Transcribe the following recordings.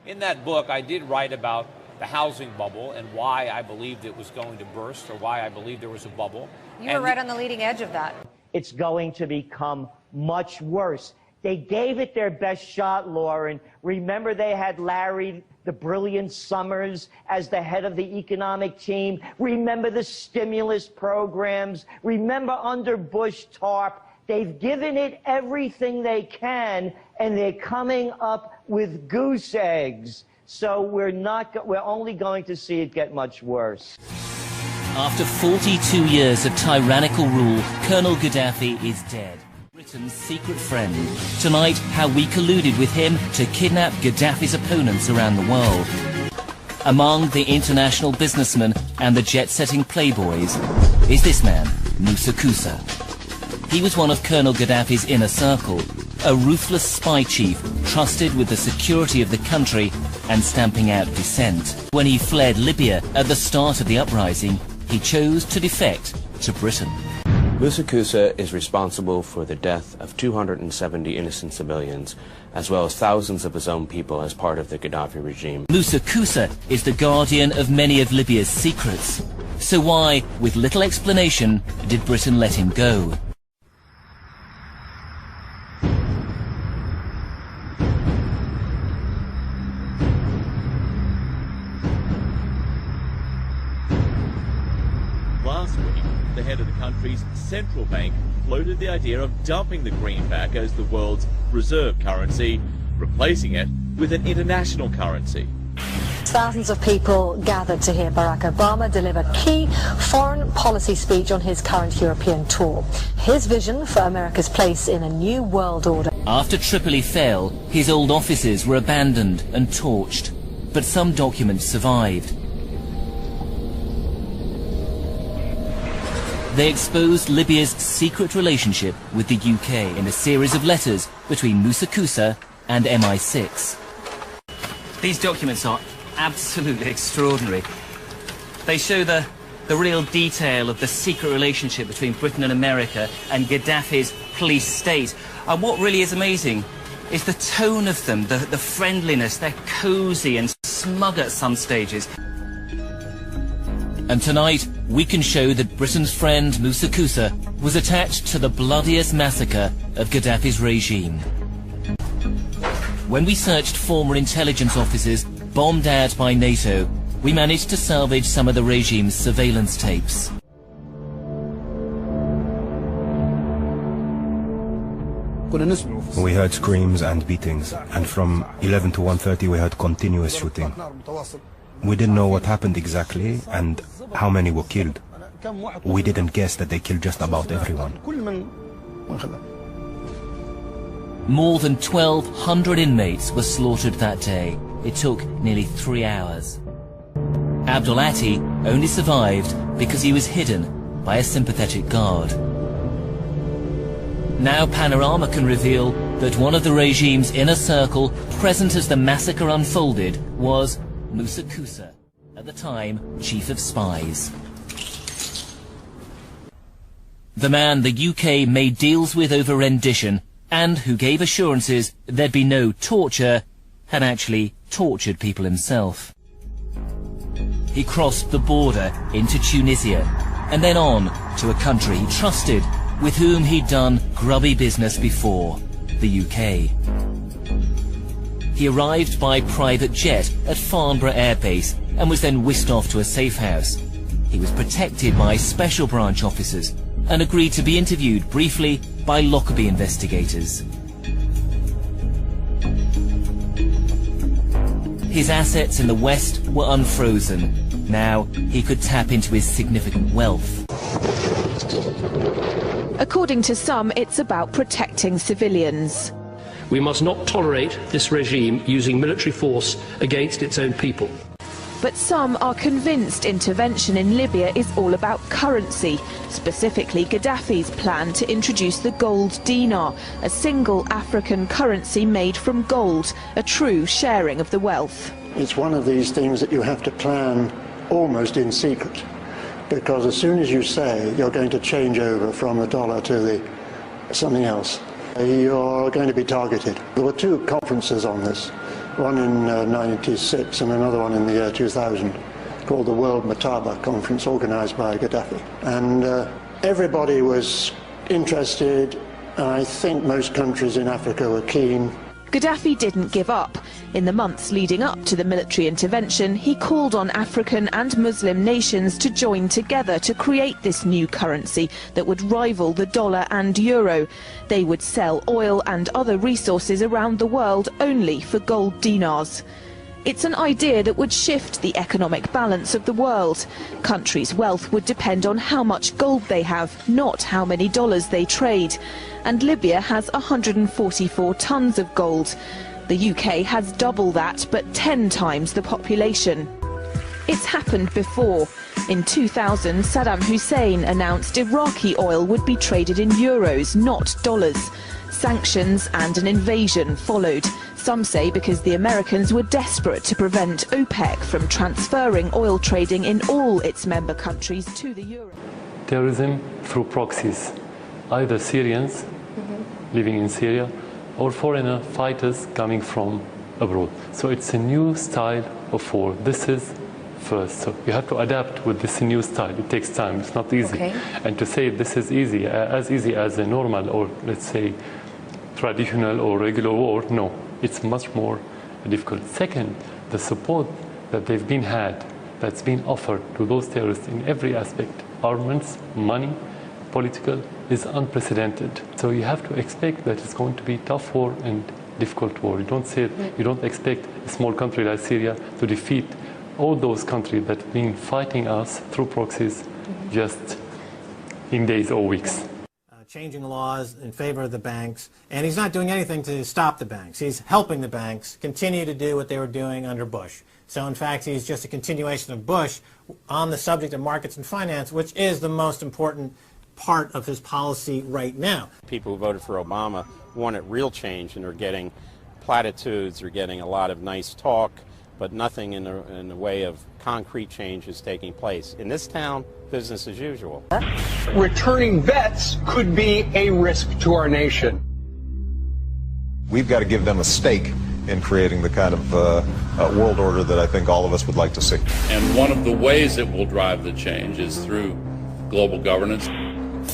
In that book, I did write about the housing bubble and why I believed it was going to burst, or why I believed there was a bubble. You were right on the leading edge of that. It's going to become much worse. They gave it their best shot, Lauren. Remember, they had Larry, the brilliant Summers, as the head of the economic team. Remember the stimulus programs. Remember under Bush TARP. They've given it everything they can, and they're coming up with goose eggs. So we're only going to see it get much worse. After 42 years of tyrannical rule, Colonel Gaddafi is dead. Britain's secret friend. Tonight, how we colluded with him to kidnap Gaddafi's opponents around the world. Among the international businessmen and the jet-setting playboys is this man, Moussa Koussa. He was one of Colonel Gaddafi's inner circle, a ruthless spy chief trusted with the security of the country and stamping out dissent. When he fled Libya at the start of the uprising, he chose to defect to Britain. Moussa Koussa is responsible for the death of 270 innocent civilians, as well as thousands of his own people as part of the Gaddafi regime. Moussa Koussa is the guardian of many of Libya's secrets. So why, with little explanation, did Britain let him go? Last week, the head of the country's central bank floated the idea of dumping the greenback as the world's reserve currency, replacing it with an international currency. Thousands of people gathered to hear Barack Obama deliver key foreign policy speech on his current European tour. His vision for America's place in a new world order. After Tripoli fell, his old offices were abandoned and torched, but some documents survived. They exposed Libya's secret relationship with the UK in a series of letters between Moussa Koussa and MI6. These documents are absolutely extraordinary. They show the real detail of the secret relationship between Britain and America and Gaddafi's police state. And what really is amazing is the tone of them, the friendliness. They're cosy and smug at some stages. And tonight, we can show that Britain's friend Moussa Koussa was attached to the bloodiest massacre of Gaddafi's regime. When we searched former intelligence offices bombed out by NATO, we managed to salvage some of the regime's surveillance tapes. We heard screams and beatings, and from 11 to 1:30 we heard continuous shooting. We didn't know what happened exactly and how many were killed. We didn't guess that they killed just about everyone. More than 1,200 inmates were slaughtered that day. It took nearly 3 hours. Abdul Atti only survived because he was hidden by a sympathetic guard. Now Panorama can reveal that one of the regime's inner circle, present as the massacre unfolded, was Moussa Koussa, at the time chief of spies. The man the UK made deals with over rendition, and who gave assurances there'd be no torture, had actually tortured people himself. He crossed the border into Tunisia, and then on to a country he trusted, with whom he'd done grubby business before, the UK. He arrived by private jet at Farnborough Air Base and was then whisked off to a safe house. He was protected by special branch officers and agreed to be interviewed briefly by Lockerbie investigators. His assets in the West were unfrozen. Now he could tap into his significant wealth. According to some, it's about protecting civilians. We must not tolerate this regime using military force against its own people. But some are convinced intervention in Libya is all about currency, specifically Gaddafi's plan to introduce the gold dinar, a single African currency made from gold, a true sharing of the wealth. It's one of these things that you have to plan almost in secret, because as soon as you say you're going to change over from the dollar to something else, you're going to be targeted. There were 2 conferences on this. one in 96 and another one in the year 2000, called the World Mataba Conference, organized by Gaddafi. And everybody was interested. I think most countries in Africa were keen. Gaddafi didn't give up. In the months leading up to the military intervention, he called on African and Muslim nations to join together to create this new currency that would rival the dollar and euro. They would sell oil and other resources around the world only for gold dinars. It's an idea that would shift the economic balance of the world. Countries' wealth would depend on how much gold they have, not how many dollars they trade. And Libya has 144 tons of gold. The UK has double that, but 10 times the population. It's happened before. In 2000, Saddam Hussein announced Iraqi oil would be traded in euros, not dollars. Sanctions and an invasion followed. Some say because the Americans were desperate to prevent OPEC from transferring oil trading in all its member countries to the euro. Terrorism through proxies, either Syrians living in Syria or foreigner fighters coming from abroad. So it's a new style of war. This is first. So you have to adapt with this new style. It takes time. It's not easy. Okay. And to say this is easy as a normal or let's say traditional or regular war, no. It's much more difficult. Second, the support that they've been had, that's been offered to those terrorists in every aspect, armaments, money, political, is unprecedented. So you have to expect that it's going to be tough war and difficult war. You don't expect a small country like Syria to defeat all those countries that have been fighting us through proxies just in days or weeks. Changing laws in favor of the banks, and he's not doing anything to stop the banks. He's helping the banks continue to do what they were doing under Bush. So in fact, he's just a continuation of Bush on the subject of markets and finance, which is the most important part of his policy right now. People who voted for Obama wanted real change and are getting platitudes, are getting a lot of nice talk, but nothing in the way of concrete change is taking place. In this town, business as usual. Returning vets could be a risk to our nation. We've got to give them a stake in creating the kind of world order that I think all of us would like to see. And one of the ways it will drive the change is through global governance.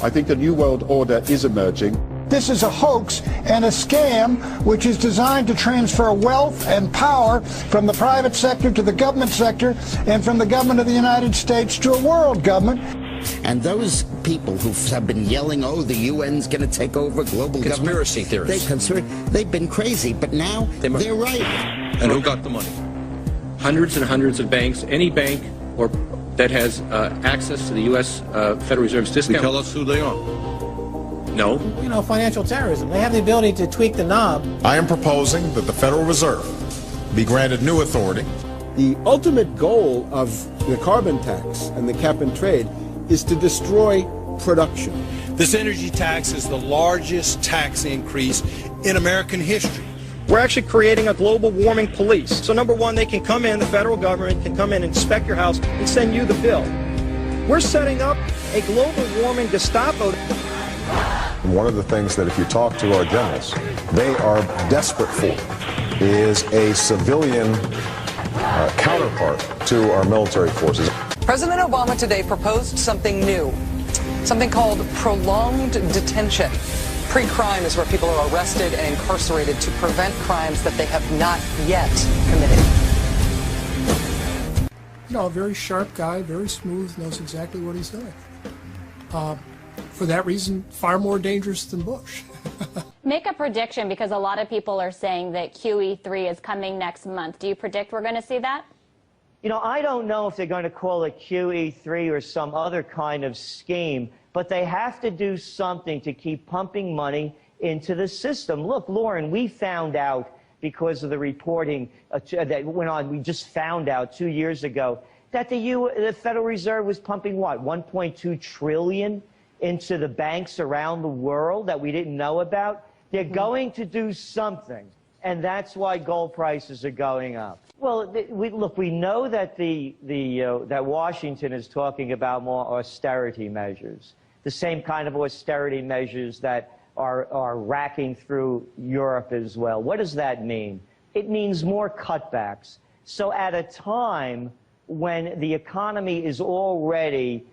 I think a new world order is emerging. This is a hoax and a scam which is designed to transfer wealth and power from the private sector to the government sector and from the government of the United States to a world government. And those people who have been yelling, oh, the UN's going to take over global conspiracy government. Theorists. They've been crazy, but now they're right. And who got the money? Hundreds and hundreds of banks. Any bank or that has access to the U.S. Federal Reserve's discount. Tell us who they are. No. You know, financial terrorism. They have the ability to tweak the knob. I am proposing that the Federal Reserve be granted new authority. The ultimate goal of the carbon tax and the cap and trade is to destroy production. This energy tax is the largest tax increase in American history. We're actually creating a global warming police. So number one, they can come in, the federal government can come in and inspect your house and send you the bill. We're setting up a global warming Gestapo. One of the things that if you talk to our generals, they are desperate for is a civilian counterpart to our military forces. President Obama today proposed something new, something called prolonged detention. Pre-crime is where people are arrested and incarcerated to prevent crimes that they have not yet committed. You know, a very sharp guy, very smooth, knows exactly what he's doing. For that reason, far more dangerous than Bush. Make a prediction, because a lot of people are saying that QE3 is coming next month. Do you predict we're going to see that? You know, I don't know if they're going to call it QE3 or some other kind of scheme, but they have to do something to keep pumping money into the system. Look, Lauren, we found out because of the reporting that went on, we just found out 2 years ago that the Federal Reserve was pumping, what, $1.2 trillion into the banks around the world that we didn't know about. They're going to do something, and that's why gold prices are going up. Well, look, we know that that Washington is talking about more austerity measures, the same kind of austerity measures that are racking through Europe as well. What does that mean? it means more cutbacks. So at a time when the economy is already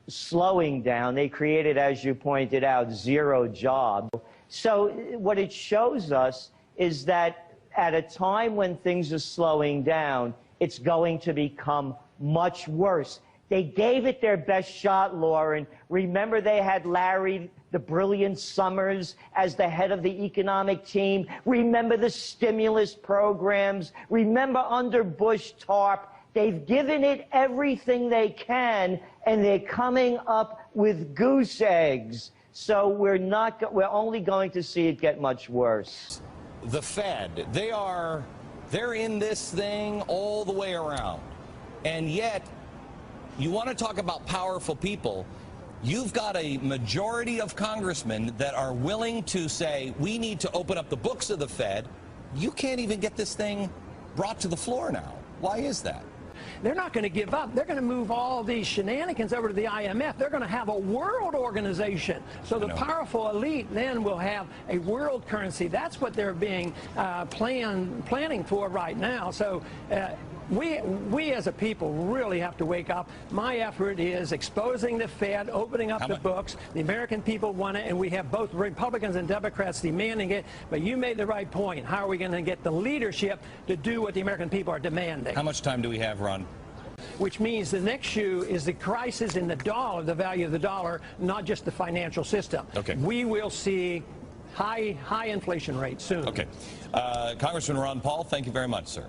slowing down, they created, as you pointed out, 0 jobs. So what it shows us is that at a time when things are slowing down, it's going to become much worse. They gave it their best shot, Lauren. Remember, they had Larry the Brilliant Summers as the head of the economic team. Remember the stimulus programs. Remember under Bush TARP. They've given it everything they can, and they're coming up with goose eggs. So we're only going to see it get much worse. The Fed, they're in this thing all the way around. And yet, you want to talk about powerful people, you've got a majority of congressmen that are willing to say, we need to open up the books of the Fed. You can't even get this thing brought to the floor now. Why is that? They're not going to give up. They're going to move all these shenanigans over to the IMF. They're going to have a world organization. So the powerful elite then will have a world currency. That's what they're being planning for right now. So we as a people really have to wake up. My effort is exposing the Fed, opening up the books. The American people want it, and we have both Republicans and Democrats demanding it. But you made the right point. How are we going to get the leadership to do what the American people are demanding? How much time do we have, Ron? Which means the next shoe is the crisis in the dollar, the value of the dollar, not just the financial system. Okay. We will see high inflation rates soon. Okay. Congressman Ron Paul, thank you very much, sir.